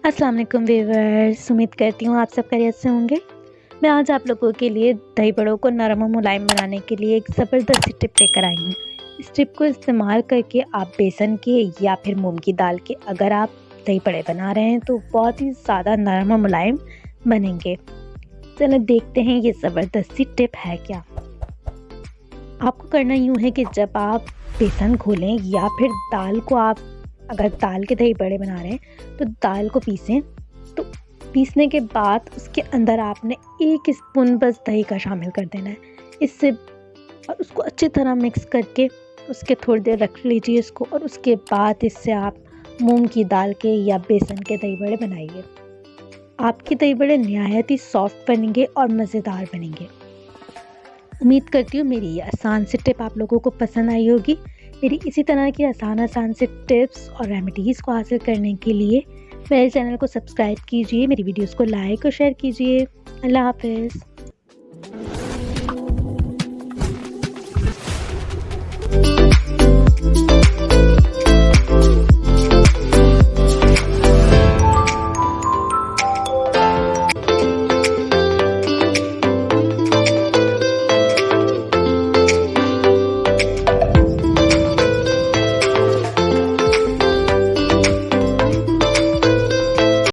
अस्सलाम वालेकुम व्यूअर्स, उम्मीद करती हूँ आप सब खैरियत से होंगे। मैं आज आप लोगों के लिए दही बड़ों को नरम और मुलायम बनाने के लिए एक ज़बरदस्त सी टिप लेकर आई हूँ। इस टिप को इस्तेमाल करके आप बेसन के या फिर मूंग की दाल के अगर आप दही बड़े बना रहे हैं तो बहुत ही ज़्यादा नरम और मुलायम बनेंगे। चलो देखते हैं ये ज़बरदस्त सी टिप है क्या। आपको करना यूँ है कि जब आप बेसन घोलें या फिर दाल को आप अगर दाल के दही बड़े बना रहे हैं तो दाल को पीसें, तो पीसने के बाद उसके अंदर आपने 1 स्पून बस दही का शामिल कर देना है। इससे और उसको अच्छी तरह मिक्स करके उसके थोड़ी देर रख लीजिए इसको, और उसके बाद इससे आप मूंग की दाल के या बेसन के दही बड़े बनाइए। आपके दही बड़े नहायत ही सॉफ्ट बनेंगे और मज़ेदार बनेंगे। उम्मीद करती हूँ मेरी ये आसान सी टिप आप लोगों को पसंद आई होगी। मेरी इसी तरह की आसान से टिप्स और रेमेडीज़ को हासिल करने के लिए मेरे चैनल को सब्सक्राइब कीजिए, मेरी वीडियोस को लाइक और शेयर कीजिए। अल्लाह हाफ़िज़।